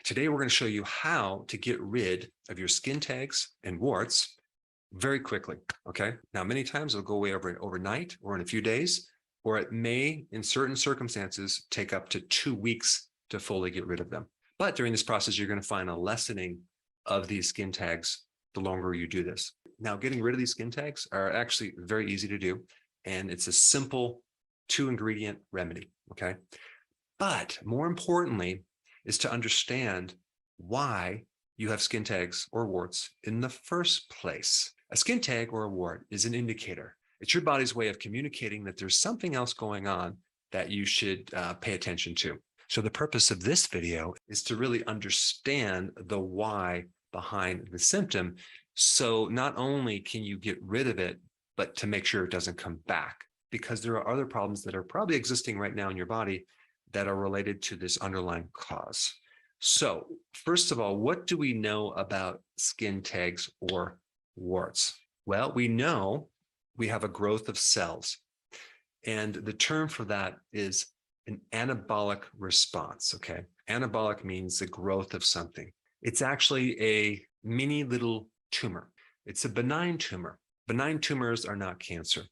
Today, we're going to show you how to get rid of your skin tags and warts very quickly, okay? Now, many times it'll go away overnight or in a few days, or it may, in certain circumstances, take up to 2 weeks to fully get rid of them. But during this process, you're going to find a lessening of these skin tags the longer you do this. Now, getting rid of these skin tags are actually very easy to do, and it's a simple 2-ingredient remedy, okay? But more importantly is to understand why you have skin tags or warts in the first place. A skin tag or a wart is an indicator. It's your body's way of communicating that there's something else going on that you should pay attention to. So the purpose of this video is to really understand the why behind the symptom. So not only can you get rid of it, but to make sure it doesn't come back, because there are other problems that are probably existing right now in your body that are related to this underlying cause. So first of all, what do we know about skin tags or warts? Well, we know we have a growth of cells, and the term for that is an anabolic response, okay? Anabolic means the growth of something. It's actually a mini little tumor. It's a benign tumor. Benign tumors are not cancer.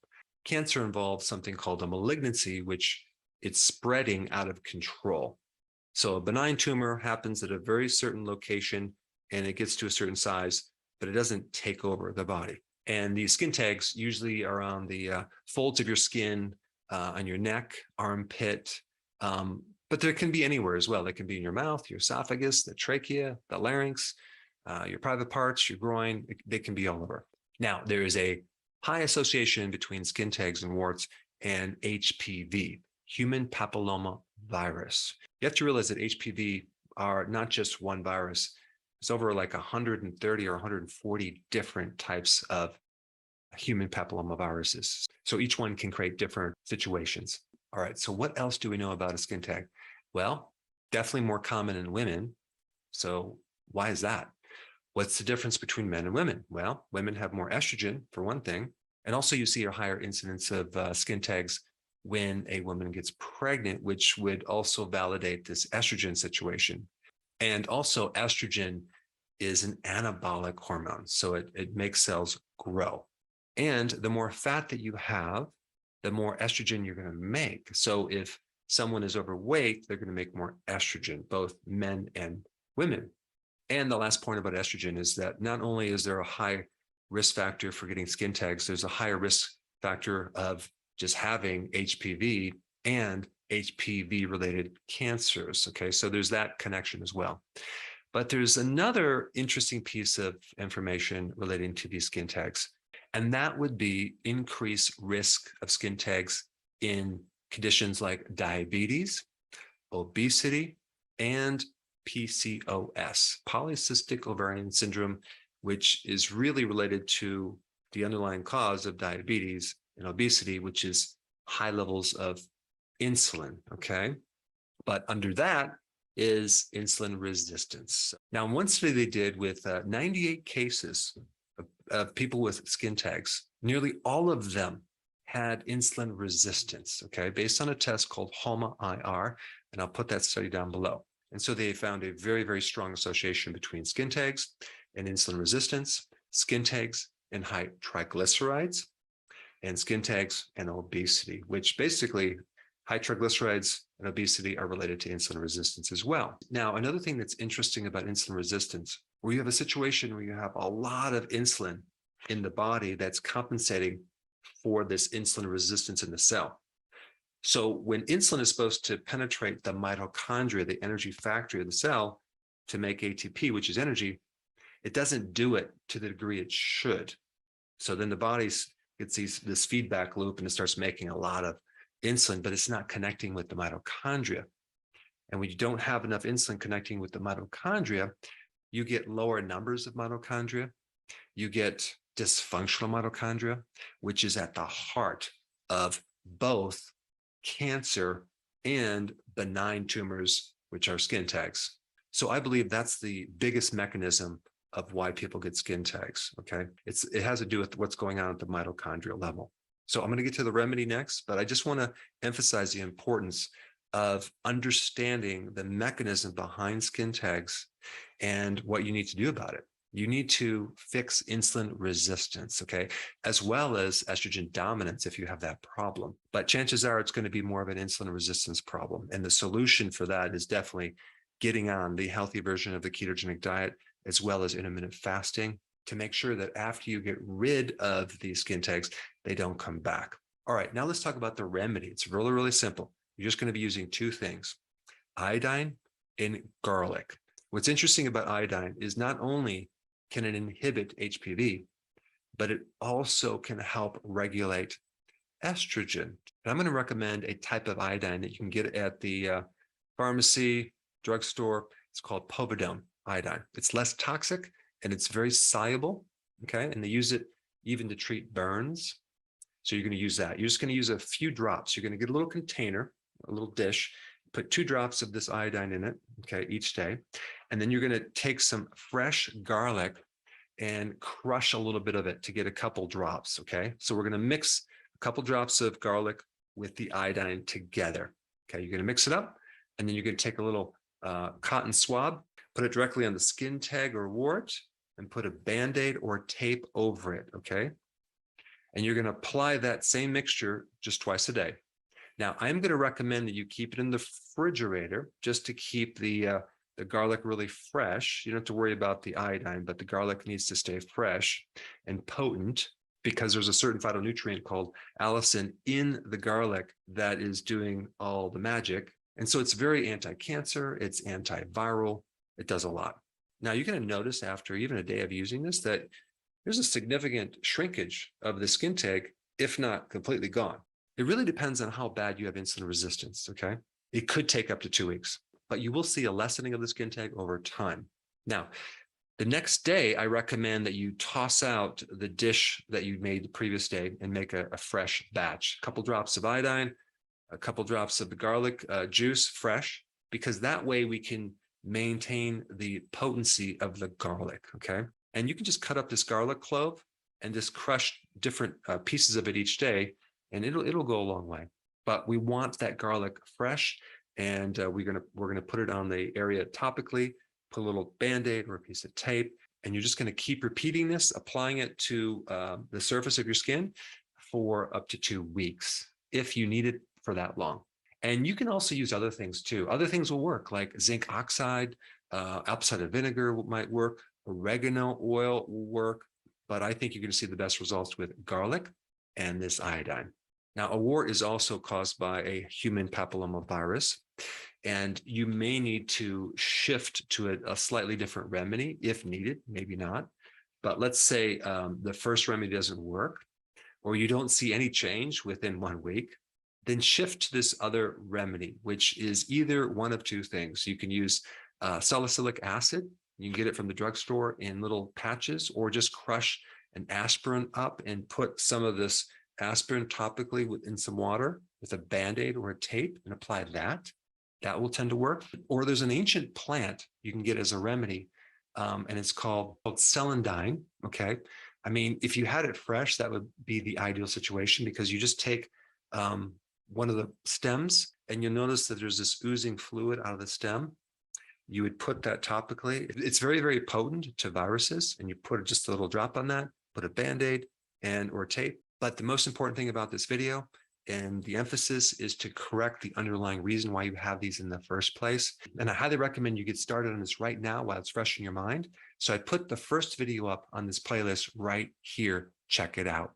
Cancer involves something called a malignancy, which it's spreading out of control. So a benign tumor happens at a very certain location and it gets to a certain size, but it doesn't take over the body. And these skin tags usually are on the folds of your skin, on your neck, armpit, but there can be anywhere as well. They can be in your mouth, your esophagus, the trachea, the larynx, your private parts, your groin. They can be all over. Now, there is a high association between skin tags and warts and HPV, human papilloma virus. You have to realize that HPV are not just one virus. There's over like 130 or 140 different types of human papilloma viruses. So each one can create different situations. All right, so what else do we know about a skin tag? Well, definitely more common in women. So why is that? What's the difference between men and women? Well, women have more estrogen, for one thing. And also you see a higher incidence of skin tags when a woman gets pregnant, which would also validate this estrogen situation. And also estrogen is an anabolic hormone, so it makes cells grow. And the more fat that you have, the more estrogen you're going to make. So if someone is overweight, they're going to make more estrogen, both men and women. And the last point about estrogen is that not only is there a high risk factor for getting skin tags, there's a higher risk factor of just having HPV and HPV-related cancers, okay? So there's that connection as well. But there's another interesting piece of information relating to these skin tags, and that would be increased risk of skin tags in conditions like diabetes, obesity, and PCOS, polycystic ovarian syndrome, which is really related to the underlying cause of diabetes and obesity, which is high levels of insulin, okay? But under that is insulin resistance. Now, in one study they did with 98 cases of people with skin tags, nearly all of them had insulin resistance, okay, based on a test called HOMA-IR, and I'll put that study down below. And so they found a very, very strong association between skin tags and insulin resistance, skin tags and high triglycerides, and skin tags and obesity, which basically high triglycerides and obesity are related to insulin resistance as well. Now, another thing that's interesting about insulin resistance, where you have a situation where you have a lot of insulin in the body that's compensating for this insulin resistance in the cell. So when insulin is supposed to penetrate the mitochondria, the energy factory of the cell, to make ATP, which is energy, it doesn't do it to the degree it should. So then the body gets this feedback loop and it starts making a lot of insulin, but it's not connecting with the mitochondria. And when you don't have enough insulin connecting with the mitochondria, you get lower numbers of mitochondria. You get dysfunctional mitochondria, which is at the heart of both cancer and benign tumors, which are skin tags. So I believe that's the biggest mechanism of why people get skin tags, okay? It has to do with what's going on at the mitochondrial level. So I'm going to get to the remedy next, but I just want to emphasize the importance of understanding the mechanism behind skin tags and what you need to do about it. You need to fix insulin resistance, okay, as well as estrogen dominance if you have that problem. But chances are it's going to be more of an insulin resistance problem. And the solution for that is definitely getting on the healthy version of the ketogenic diet, as well as intermittent fasting, to make sure that after you get rid of these skin tags, they don't come back. All right, now let's talk about the remedy. It's really, really simple. You're just going to be using two things, iodine and garlic. What's interesting about iodine is not only can it inhibit HPV, but it also can help regulate estrogen. And I'm going to recommend a type of iodine that you can get at the pharmacy, drugstore. It's called povidone-iodine. It's less toxic and it's very soluble, okay? And they use it even to treat burns. So you're going to use that. You're just going to use a few drops. You're going to get a little container, a little dish, put 2 drops of this iodine in it, okay, each day. And then you're going to take some fresh garlic and crush a little bit of it to get a couple drops, okay? So we're going to mix a couple drops of garlic with the iodine together, okay? You're going to mix it up, and then you're going to take a little cotton swab, put it directly on the skin tag or wart, and put a Band-Aid or tape over it, okay? And you're going to apply that same mixture just twice a day. Now, I'm going to recommend that you keep it in the refrigerator just to keep the garlic really fresh. You don't have to worry about the iodine, but the garlic needs to stay fresh and potent because there's a certain phytonutrient called allicin in the garlic that is doing all the magic. And so it's very anti-cancer, it's antiviral, it does a lot. Now, you're going to notice after even a day of using this that there's a significant shrinkage of the skin tag, if not completely gone. It really depends on how bad you have insulin resistance, okay? It could take up to 2 weeks, but you will see a lessening of the skin tag over time. Now, the next day, I recommend that you toss out the dish that you made the previous day and make a fresh batch. A couple drops of iodine, a couple drops of the garlic juice, fresh, because that way we can maintain the potency of the garlic, okay? And you can just cut up this garlic clove and just crush different pieces of it each day, and it'll go a long way. But we want that garlic fresh, and we're gonna put it on the area topically, put a little Band-Aid or a piece of tape, and you're just gonna keep repeating this, applying it to the surface of your skin for up to 2 weeks if you need it for that long. And you can also use other things too. Other things will work, like zinc oxide, apple cider vinegar might work, oregano oil will work, but I think you're going to see the best results with garlic and this iodine. Now, a wart is also caused by a human papillomavirus, and you may need to shift to a slightly different remedy if needed, maybe not. But let's say the first remedy doesn't work, or you don't see any change within 1 week, then shift to this other remedy, which is either one of two things. You can use salicylic acid. You can get it from the drugstore in little patches, or just crush an aspirin up and put some of this aspirin topically in some water with a Band-Aid or a tape and apply that. That will tend to work. Or there's an ancient plant you can get as a remedy, and it's called celandine, okay? I mean, if you had it fresh, that would be the ideal situation, because you just take one of the stems and you'll notice that there's this oozing fluid out of the stem. You would put that topically. It's very, very potent to viruses, and you put just a little drop on that, put a Band-Aid or tape. But the most important thing about this video, and the emphasis, is to correct the underlying reason why you have these in the first place. And I highly recommend you get started on this right now while it's fresh in your mind. So I put the first video up on this playlist right here. Check it out.